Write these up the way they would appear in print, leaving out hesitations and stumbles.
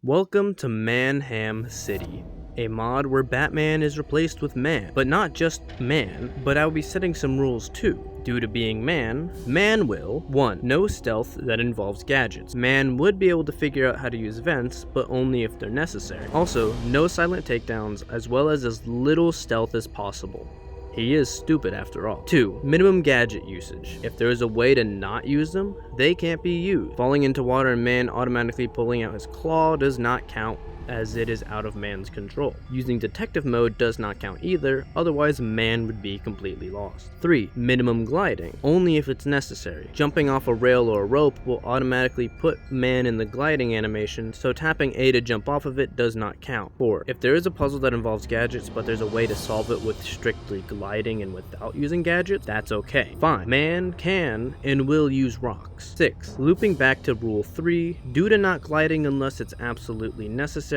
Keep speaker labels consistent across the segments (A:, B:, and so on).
A: Welcome to Arkham City, a mod where Batman is replaced with man. But not just man, but I'll be setting some rules too. Due to being man will 1. No stealth that involves gadgets. Man would be able to figure out how to use vents, but only if they're necessary. Also, no silent takedowns, as well as little stealth as possible. He is stupid after all. 2. Minimum gadget usage. If there is a way to not use them, they can't be used. Falling into water and man automatically pulling out his claw does not count, as it is out of man's control. Using detective mode does not count either, otherwise man would be completely lost. 3. Minimum gliding, only if it's necessary. Jumping off a rail or a rope will automatically put man in the gliding animation, so tapping A to jump off of it does not count. 4. If there is a puzzle that involves gadgets but there's a way to solve it with strictly gliding and without using gadgets, that's okay. 5. Man can and will use rocks. 6. Looping back to rule 3, due to not gliding unless it's absolutely necessary,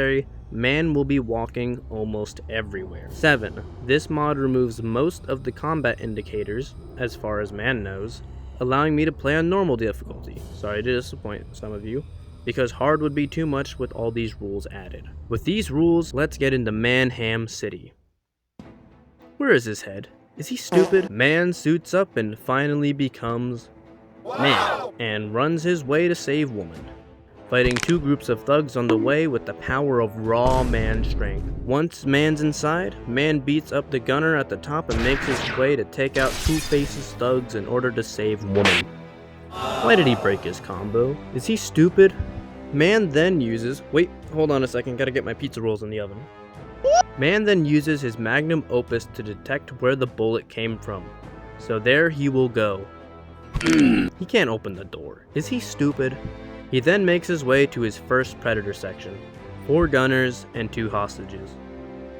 A: man will be walking almost everywhere. 7. This mod removes most of the combat indicators, as far as man knows, allowing me to play on normal difficulty. Sorry to disappoint some of you, because hard would be too much with all these rules added. With these rules, let's get into Arkham City. Where is his head? Is he stupid? Man suits up and finally becomes man, and runs his way to save woman, fighting 2 groups of thugs on the way with the power of raw man strength. Once man's inside, man beats up the gunner at the top and makes his way to take out Two-Face's thugs in order to save woman. Why did he break his combo? Is he stupid? Man then uses... Wait, hold on a second, gotta get my pizza rolls in the oven. Man then uses his magnum opus to detect where the bullet came from. So there he will go. He can't open the door. Is he stupid? He then makes his way to his first predator section, 4 gunners and 2 hostages.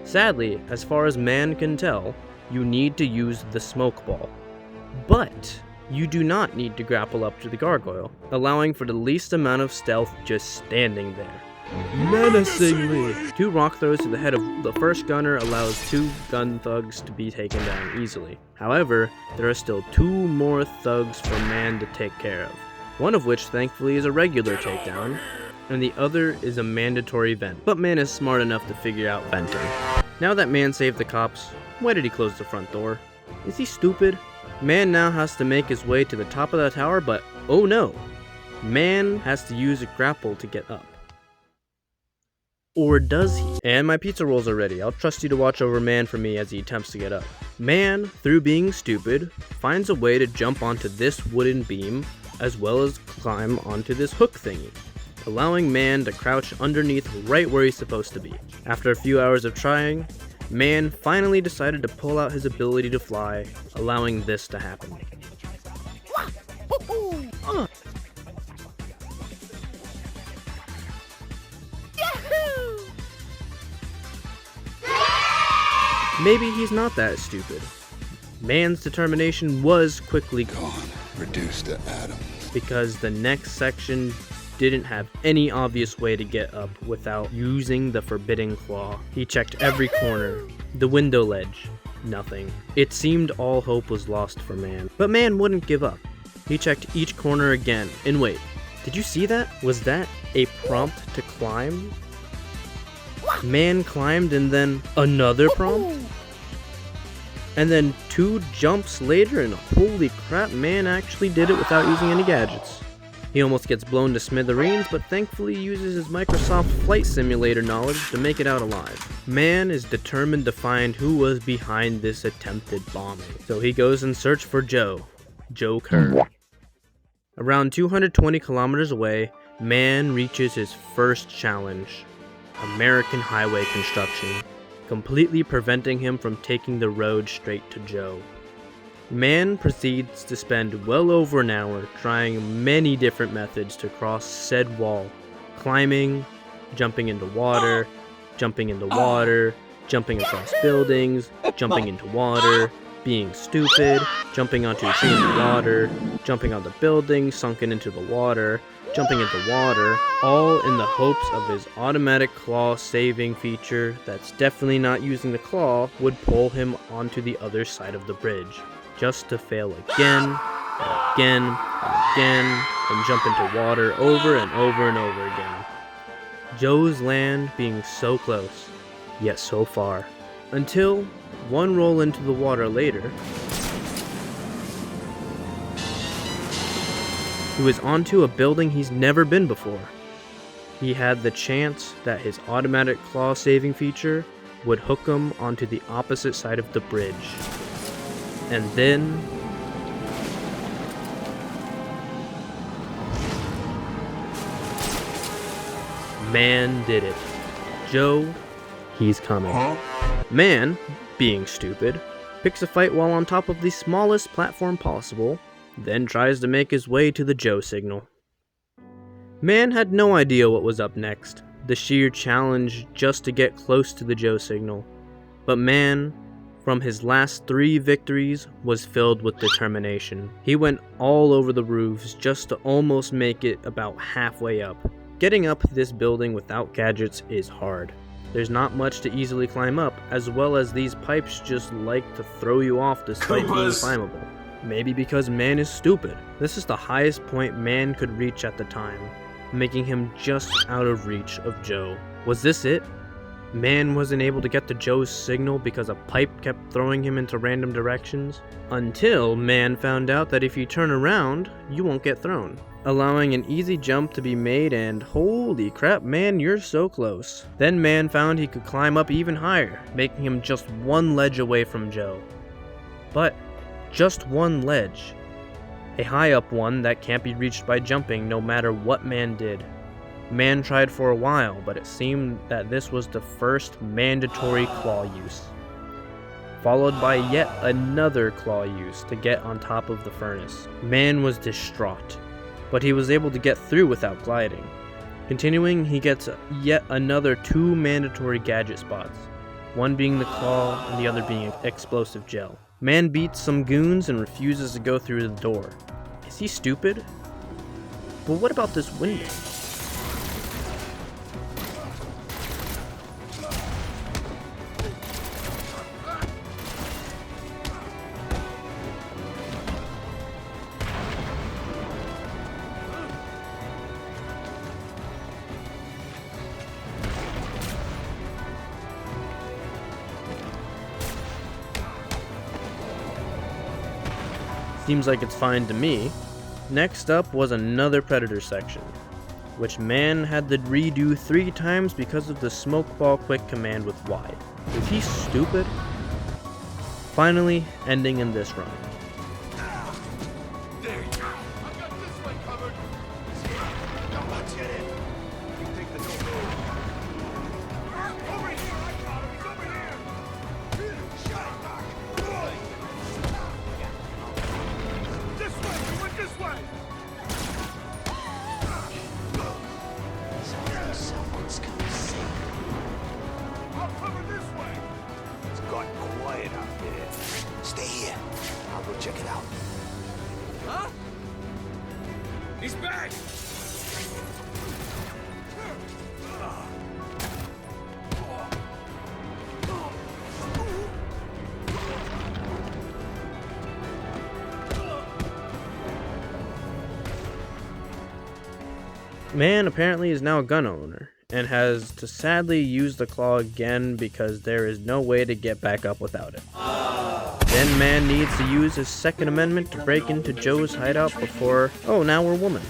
A: Sadly, as far as man can tell, you need to use the smoke ball. But you do not need to grapple up to the gargoyle, allowing for the least amount of stealth just standing there. Menacingly! 2 rock throws to the head of the first gunner allows 2 gun thugs to be taken down easily. However, there are still 2 more thugs for man to take care of. One of which thankfully is a regular takedown, and the other is a mandatory vent, but man is smart enough to figure out venting. Now that man saved the cops, why did he close the front door? Is he stupid? Man now has to make his way to the top of the tower, but oh no! Man has to use a grapple to get up. Or does he? And my pizza rolls are ready. I'll trust you to watch over man for me as he attempts to get up. Man, through being stupid, finds a way to jump onto this wooden beam, as well as climb onto this hook thingy, allowing man to crouch underneath right where he's supposed to be. After a few hours of trying, man finally decided to pull out his ability to fly, allowing this to happen. Maybe he's not that stupid. Man's determination was quickly
B: gone, reduced to atoms.
A: Because the next section didn't have any obvious way to get up without using the forbidden claw. He checked every corner, the window ledge, nothing. It seemed all hope was lost for man, but man wouldn't give up. He checked each corner again, and wait, did you see that? Was that a prompt to climb? Man climbed and then another prompt? And then 2 jumps later, and holy crap, man actually did it without using any gadgets. He almost gets blown to smithereens, but thankfully uses his Microsoft Flight Simulator knowledge to make it out alive. Man is determined to find who was behind this attempted bombing, so he goes in search for Joe Kerr. Around 220 kilometers away, man reaches his first challenge, American highway construction, completely preventing him from taking the road straight to Joe. Man proceeds to spend well over an hour trying many different methods to cross said wall, climbing, jumping into water, jumping across buildings, jumping into water, being stupid, jumping onto a tree in the water, jumping on the building, sunken into the water, jumping into water, all in the hopes of his automatic claw saving feature that's definitely not using the claw would pull him onto the other side of the bridge, just to fail again, and again, and again, and jump into water over and over and over again. Joe's land being so close, yet so far. Until one roll into the water later, he was onto a building he's never been before. He had the chance that his automatic claw saving feature would hook him onto the opposite side of the bridge. And then man did it. Joe, he's coming. Man, being stupid, picks a fight while on top of the smallest platform possible, then tries to make his way to the Joe signal. Man had no idea what was up next, the sheer challenge just to get close to the Joe signal. But Man, from his last 3 victories, was filled with determination. He went all over the roofs just to almost make it about halfway up. Getting up this building without gadgets is hard. There's not much to easily climb up, as well as these pipes just like to throw you off despite being climbable. Maybe because Man is stupid. This is the highest point Man could reach at the time, making him just out of reach of Joe. Was this it? Man wasn't able to get to Joe's signal because a pipe kept throwing him into random directions, until Man found out that if you turn around, you won't get thrown, allowing an easy jump to be made, and holy crap, Man, you're so close. Then Man found he could climb up even higher, making him just 1 ledge away from Joe. But just 1 ledge. A high up one that can't be reached by jumping no matter what Man did. Man tried for a while, but it seemed that this was the first mandatory claw use, followed by yet another claw use to get on top of the furnace. Man was distraught, but he was able to get through without gliding. Continuing, he gets yet another 2 mandatory gadget spots, one being the claw and the other being explosive gel. Man beats some goons and refuses to go through the door. Is he stupid? But what about this window? Seems like it's fine to me. Next up was another Predator section, which Man had to redo 3 times because of the smoke ball quick command with Y. Is he stupid? Finally, ending in this run.
C: There you go. I've got this way covered. Don't watch it in. You take the door. Over here, I got him. He's over here. Shut up, Doc. This way. We went this way.
D: Someone's gonna see.
C: I'll cover this way.
D: It's got quiet out there. Stay here. I'll go check it out.
C: Huh? He's back.
A: Man apparently is now a gun owner, and has to sadly use the claw again because there is no way to get back up without it. Then Man needs to use his Second Amendment to break into Joe's hideout before... oh, now we're woman.